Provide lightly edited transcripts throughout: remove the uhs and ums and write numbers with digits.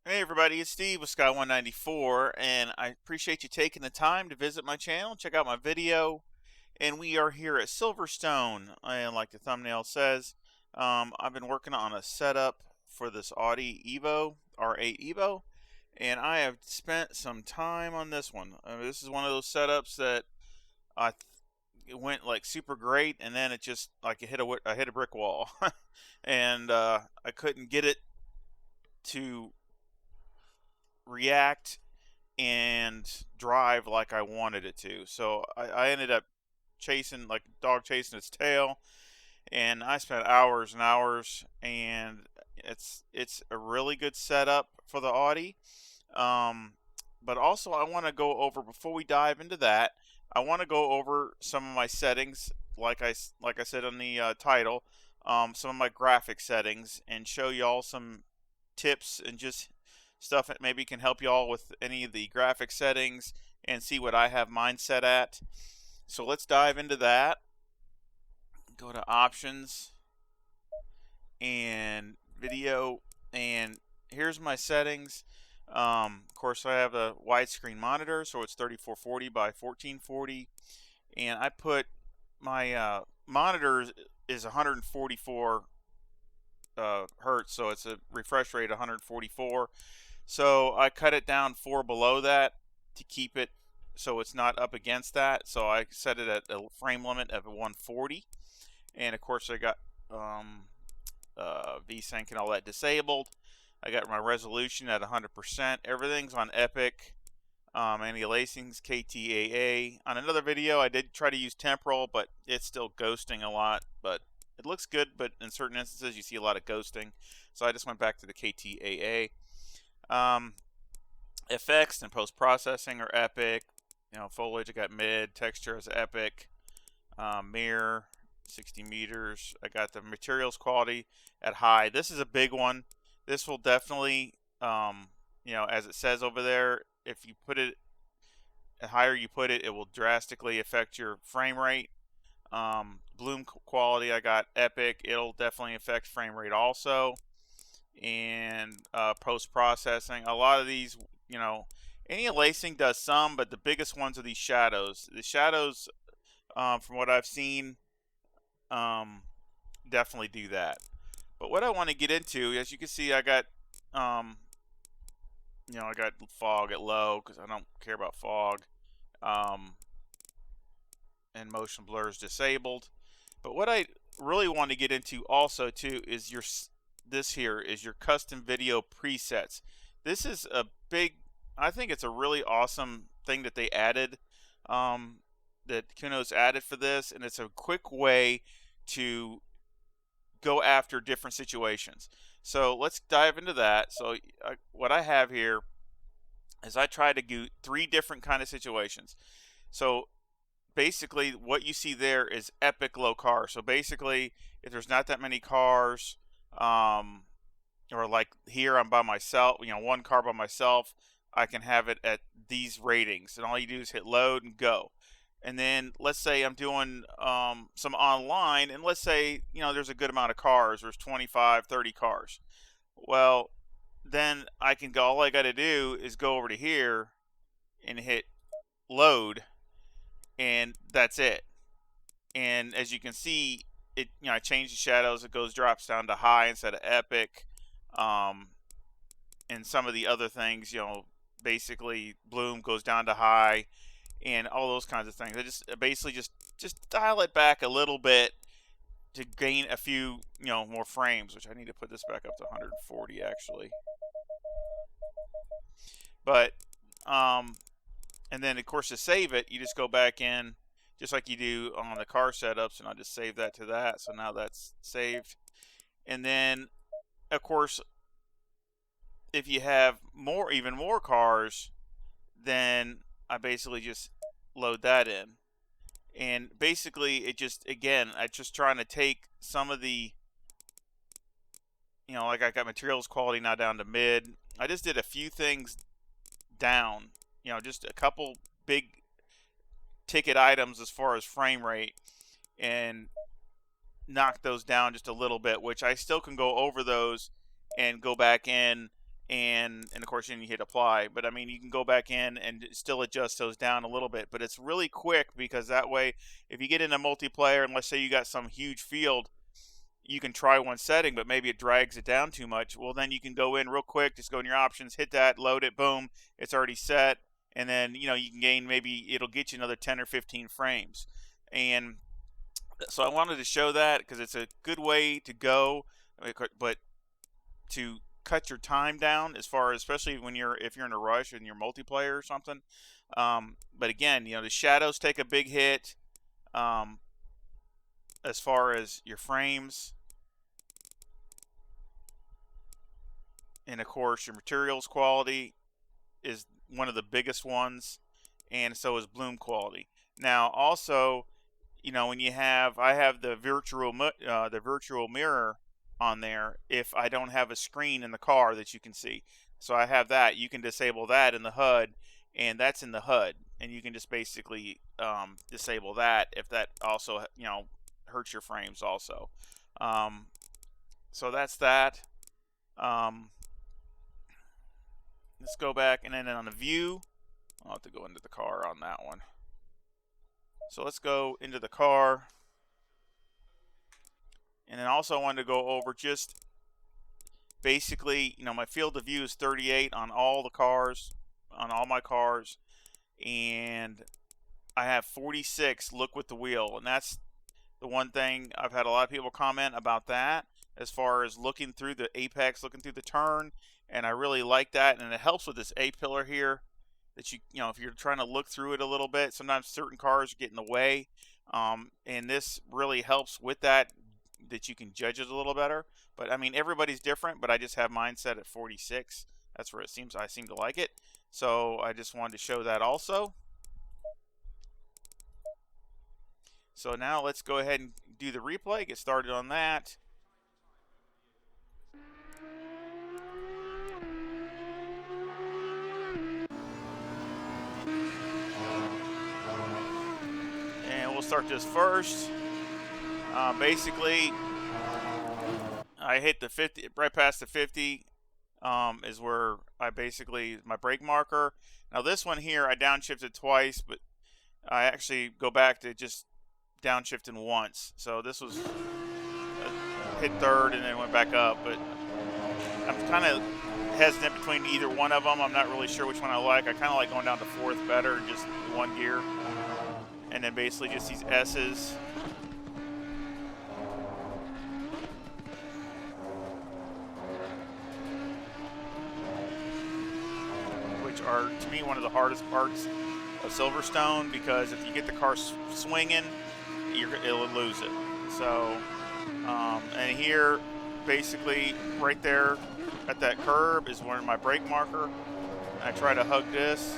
Hey everybody, it's Steve with Sky194, and I appreciate you taking the time to visit my channel, check out my video. And we are here at Silverstone, and like the thumbnail says, I've been working on a setup for this Audi EVO, R8 EVO, and I have spent some time on this one. This is one of those setups that it went like super great, and then it just like I hit a brick wall, and I couldn't get it to react and drive like I wanted it to. So I ended up chasing like a dog chasing its tail, and I spent hours and hours. And it's a really good setup for the Audi. But also I want to go over before we dive into that. I want to go over some of my settings, like I said on the title, some of my graphic settings, and show y'all some tips and just stuff that maybe can help you all with any of the graphic settings and see what I have mine set at. So let's dive into that. Go to options and video, and here's my settings. Of course, I have a widescreen monitor, so it's 3440 by 1440, and I put my monitor is 144 hertz, so it's a refresh rate of 144. So I cut it down 4 below that to keep it so it's not up against that. So I set it at a frame limit of 140. And of course I got VSync and all that disabled. I got my resolution at 100%. Everything's on Epic. Anti-aliasing's KTAA. On another video I did try to use temporal, but it's still ghosting a lot. But it looks good, but in certain instances you see a lot of ghosting. So I just went back to the KTAA. Effects and post-processing are Epic. Foliage I got mid, texture is Epic. Mirror 60 meters. I got the materials quality at high. This is a big one. This will definitely, as it says over there, if you put it, the higher you put it, it will drastically affect your frame rate. Bloom quality I got Epic. It'll definitely affect frame rate also. And post-processing, a lot of these, anti-aliasing does some, but the biggest ones are these shadows. The shadows, from what I've seen, definitely do that. But what I want to get into, as you can see, I got, I got fog at low because I don't care about fog, and motion blur is disabled. But what I really want to get into also too is this here is your custom video presets. This is a big, I think it's a really awesome thing that they added, that Kuno's added for this, and it's a quick way to go after different situations. So let's dive into that. So what I have here is I try to do 3 different kind of situations. So basically what you see there is epic low car. So basically if there's not that many cars, or like here I'm by myself, one car by myself, I can have it at these ratings, and all you do is hit load and go. And then let's say I'm doing some online, and let's say there's a good amount of cars, there's 25 30 cars. Well, then I can go, all I got to do is go over to here and hit load, and that's it. And as you can see, it I change the shadows, it drops down to high instead of epic, and some of the other things, basically bloom goes down to high, and all those kinds of things. I just basically just dial it back a little bit to gain a few more frames, which I need to put this back up to 140 actually. But and then of course to save it, you just go back in just like you do on the car setups, and I'll just save that to that. So now that's saved. And then of course if you have even more cars, then I basically just load that in. And basically it just, again, I just trying to take some of the, like I got materials quality now down to mid. I just did a few things down, just a couple big ticket items as far as frame rate, and knock those down just a little bit, which I still can go over those and go back in and of course then you hit apply. But I mean, you can go back in and still adjust those down a little bit, but it's really quick, because that way if you get into multiplayer and let's say you got some huge field, you can try one setting but maybe it drags it down too much. Well, then you can go in real quick, just go in your options, hit that, load it, boom, it's already set, and then you can gain, maybe it'll get you another 10 or 15 frames. And so I wanted to show that because it's a good way to go, but to cut your time down, as far as, especially when if you're in a rush in your multiplayer or something. But again, the shadows take a big hit as far as your frames, and of course your materials quality is one of the biggest ones, and so is bloom quality. Now also, when I have the virtual mirror on there if I don't have a screen in the car that you can see. So I have that. You can disable that in the HUD, and that's in the HUD, and you can just basically disable that if that also hurts your frames also. So that's that. Let's go back, and then on the view, I'll have to go into the car on that one. So let's go into the car. And then also I wanted to go over just basically, my field of view is 38 on all the cars, on all my cars. And I have 46 look with the wheel. And that's the one thing I've had a lot of people comment about that, as far as looking through the apex, looking through the turn. And I really like that. And it helps with this A-pillar here, that if you're trying to look through it a little bit, sometimes certain cars get in the way. And this really helps with that you can judge it a little better. But I mean, everybody's different, but I just have mine set at 46. That's where I seem to like it. So I just wanted to show that also. So now let's go ahead and do the replay, get started on that. And we'll start this first. Basically, I hit the 50, right past the 50 is where I basically, my brake marker. Now this one here, I downshifted twice, but I actually go back to just downshifting once. So this was hit third and then went back up, but I'm kind of hesitant between either one of them. I'm not really sure which one I like. I kind of like going down to fourth better, just one gear. And then basically just these S's. Which are, to me, one of the hardest parts of Silverstone, because if you get the car swinging, it'll lose it. So, and here, basically, right there at that curb is where my brake marker. And I try to hug this.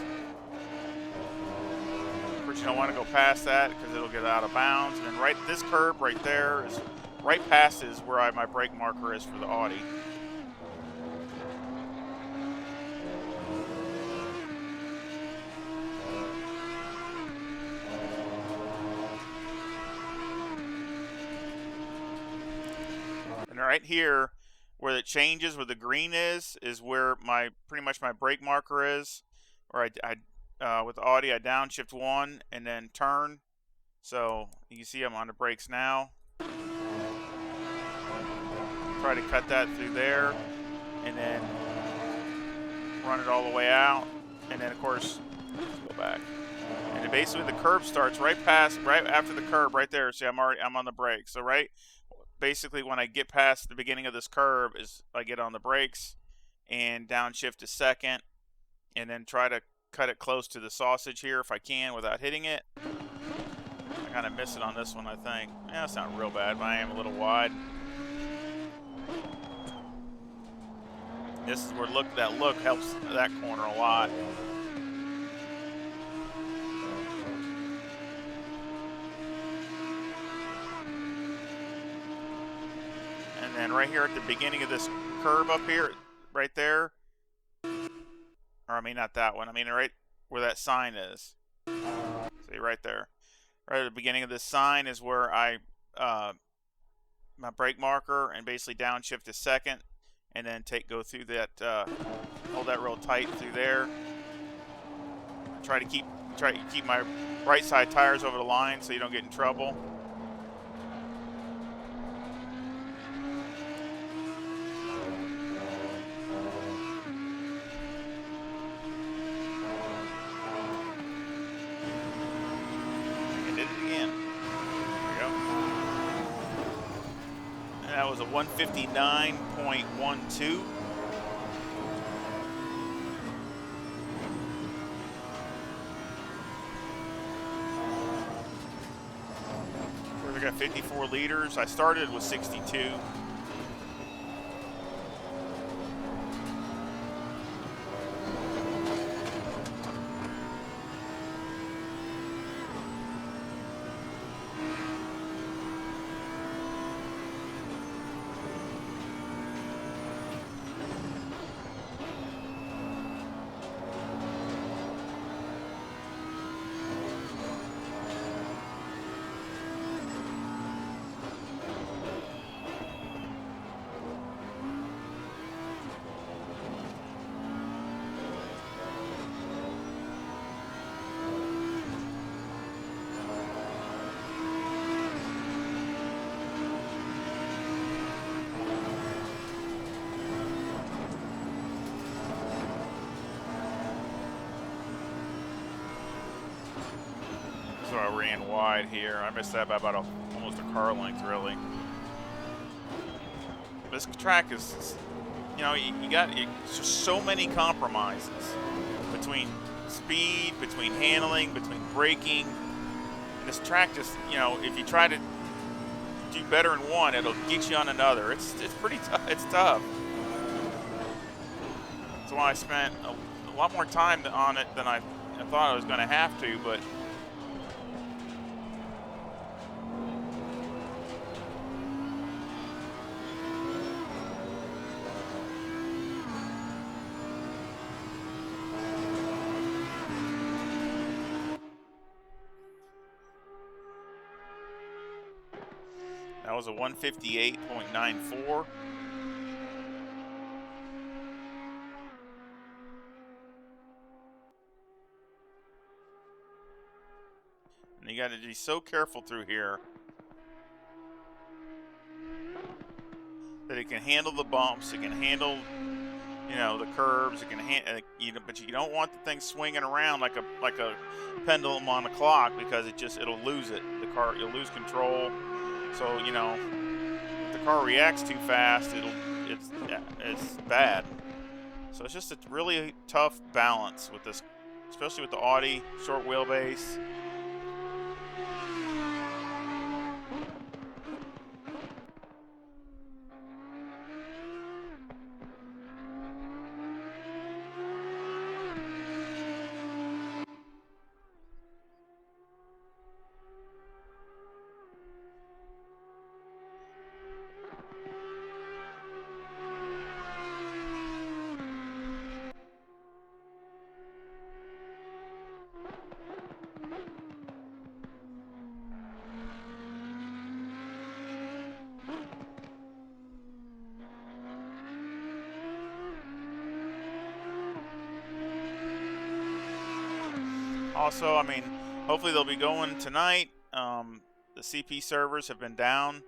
Of course, you don't want to go past that because it'll get out of bounds. And then this curb right there is right past is where my brake marker is for the Audi. And right here, where it changes, where the green is where pretty much my brake marker is. Or with the Audi, I downshift one and then turn. So you can see I'm on the brakes now. Try to cut that through there, and then run it all the way out. And then of course, let's go back. And then basically the curb starts right after the curb, right there. See, I'm on the brakes. So basically when I get past the beginning of this curve is I get on the brakes and downshift a second, and then try to cut it close to the sausage here if I can without hitting it. I kind of miss it on this one, I think. Yeah, it's not real bad, but I am a little wide. This is where that look helps that corner a lot. And then right here at the beginning of this curve up here, right there, or I mean not that one, I mean right where that sign is. See, right there. Right at the beginning of this sign is where my brake marker, and basically downshift a second, and then go through that, hold that real tight through there. Try to keep my right side tires over the line so you don't get in trouble. I did it again. There we go. And that was a 159.12. I got 54 liters. I started with 62. So I ran wide here. I missed that by about almost a car length, really. This track is, you know, it's just so many compromises between speed, between handling, between braking. This track just, you know, if you try to do better in one, it'll get you on another. It's pretty tough. It's tough. That's why I spent a lot more time on it than I thought I was going to have to, but that was a 158.94. And you got to be so careful through here that it can handle the bumps, it can handle, you know, the curbs, it can but you don't want the thing swinging around like a pendulum on a clock, because it'll lose it. You'll lose control. So, you know, if the car reacts too fast, it's bad. So it's just a really tough balance with this, especially with the Audi short wheelbase. Also, I mean, hopefully they'll be going tonight. The CP servers have been down,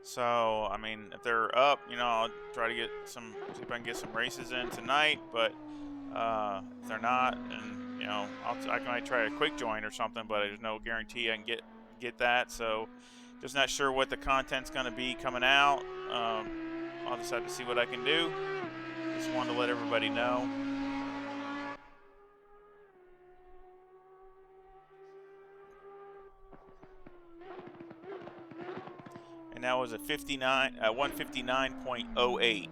so I mean, if they're up, you know, I'll try to see if I can get some races in tonight. But if they're not, then, you know, I might try a quick join or something. But there's no guarantee I can get that. So just not sure what the content's going to be coming out. I'll just have to see what I can do. Just wanted to let everybody know. And that was a 159.08.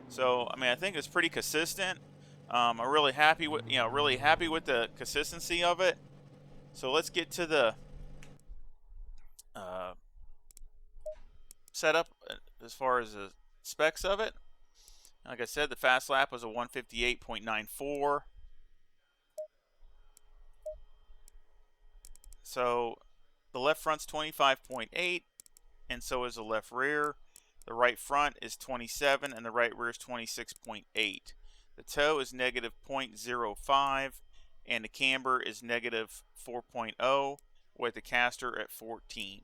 So I mean, I think it's pretty consistent. I'm really happy with the consistency of it. So let's get to the setup as far as the specs of it. Like I said, the fast lap was a 158.94. So the left front's 25.8. And so is the left rear. The right front is 27 and the right rear is 26.8. The toe is negative 0.05 and the camber is negative 4.0 with the caster at 14.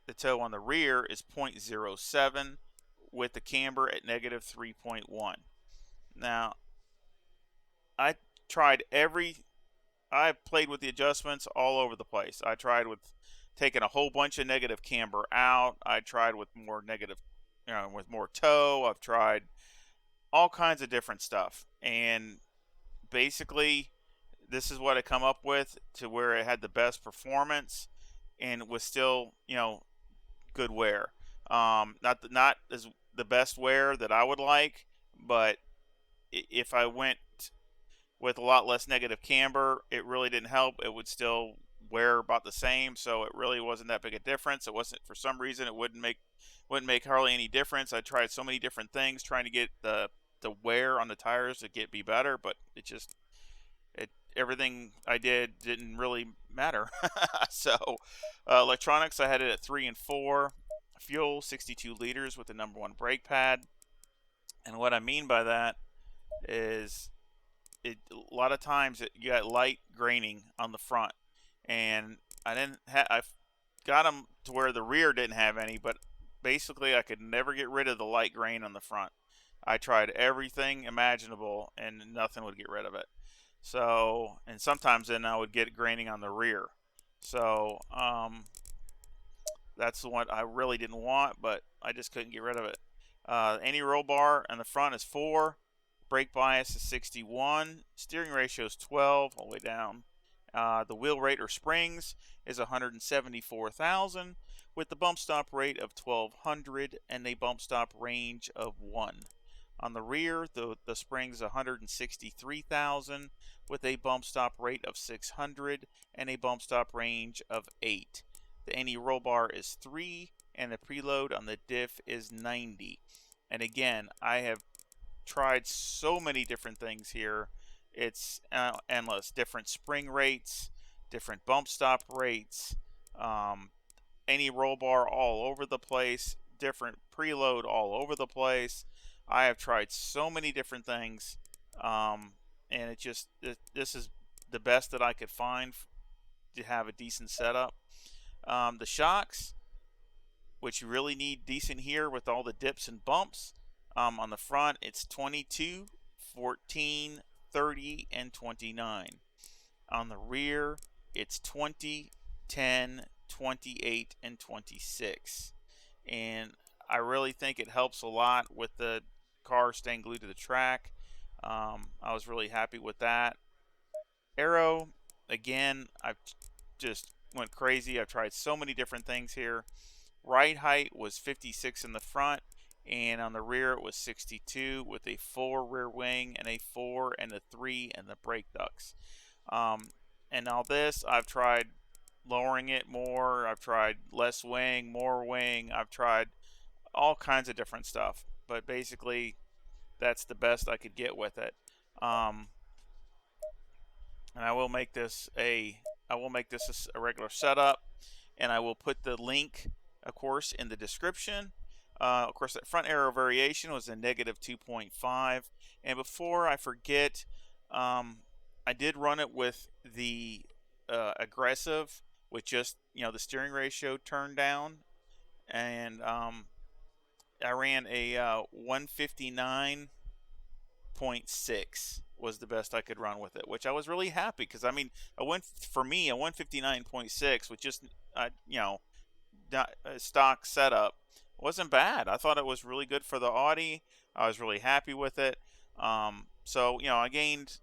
The toe on the rear is 0.07 with the camber at negative 3.1. Now, I tried I played with the adjustments all over the place. I tried with taking a whole bunch of negative camber out. I tried with more negative, with more toe. I've tried all kinds of different stuff. And basically, this is what I come up with to where it had the best performance and was still, good wear. Not as the best wear that I would like, but if I went with a lot less negative camber, it really didn't help. It would still wear about the same, so it really wasn't that big a difference. It wasn't, for some reason, it wouldn't make hardly any difference. I tried so many different things trying to get the wear on the tires to be better, but everything I did didn't really matter. So electronics, I had it at 3 and 4. Fuel, 62 liters with the #1 brake pad. And what I mean by that is a lot of times you got light graining on the front, and I got them to where the rear didn't have any, but basically I could never get rid of the light grain on the front. I tried everything imaginable and nothing would get rid of it. So, and sometimes then I would get graining on the rear. So that's the one I really didn't want, but I just couldn't get rid of it. Anti-roll bar on the front is 4. Brake bias is 61. Steering ratio is 12 all the way down. The wheel rate or springs is 174,000 with the bump stop rate of 1200 and a bump stop range of 1. On the rear, the springs 163,000 with a bump stop rate of 600 and a bump stop range of 8. The anti-roll bar is 3 and the preload on the diff is 90. And again, I have tried so many different things here. It's endless. Different spring rates, different bump stop rates, any roll bar all over the place, different preload all over the place. I have tried so many different things, and this is the best that I could find to have a decent setup. The shocks, which you really need decent here with all the dips and bumps. On the front, it's 22, 14, 30, and 29. On the rear, it's 20, 10, 28, and 26. And I really think it helps a lot with the car staying glued to the track. I was really happy with that. Aero, again, I've just went crazy. I've tried so many different things here. Ride height was 56 in the front, and on the rear it was 62 with a 4 rear wing and a 4 and a 3 and the brake ducts. And all this, I've tried lowering it more. I've tried less wing, more wing. I've tried all kinds of different stuff, but basically that's the best I could get with it. And I will make this a regular setup, and I will put the link, of course, in the description. Of course, that front aero variation was a negative 2.5. And before I forget, I did run it with the aggressive, with just the steering ratio turned down, and I ran a 159.6 was the best I could run with it, which I was really happy because a 159.6 with just stock setup wasn't bad. I thought it was really good for the Audi. I was really happy with it. So I gained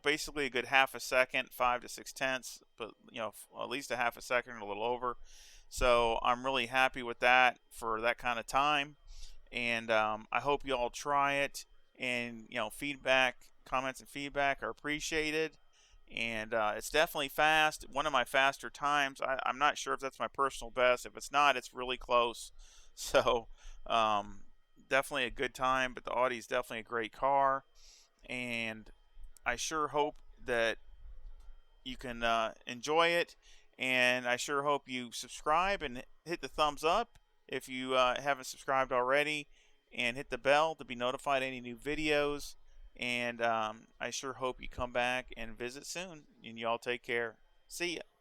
basically a good half a second, 5 to 6 tenths, but at least a half a second, a little over. So I'm really happy with that for that kind of time. And I hope you all try it. And comments and feedback are appreciated. And it's definitely fast. One of my faster times. I'm not sure if that's my personal best. If it's not, it's really close. So definitely a good time. But the Audi is definitely a great car. And I sure hope that you can enjoy it. And I sure hope you subscribe and hit the thumbs up if you haven't subscribed already, and hit the bell to be notified any new videos. And I sure hope you come back and visit soon. And y'all take care. See ya.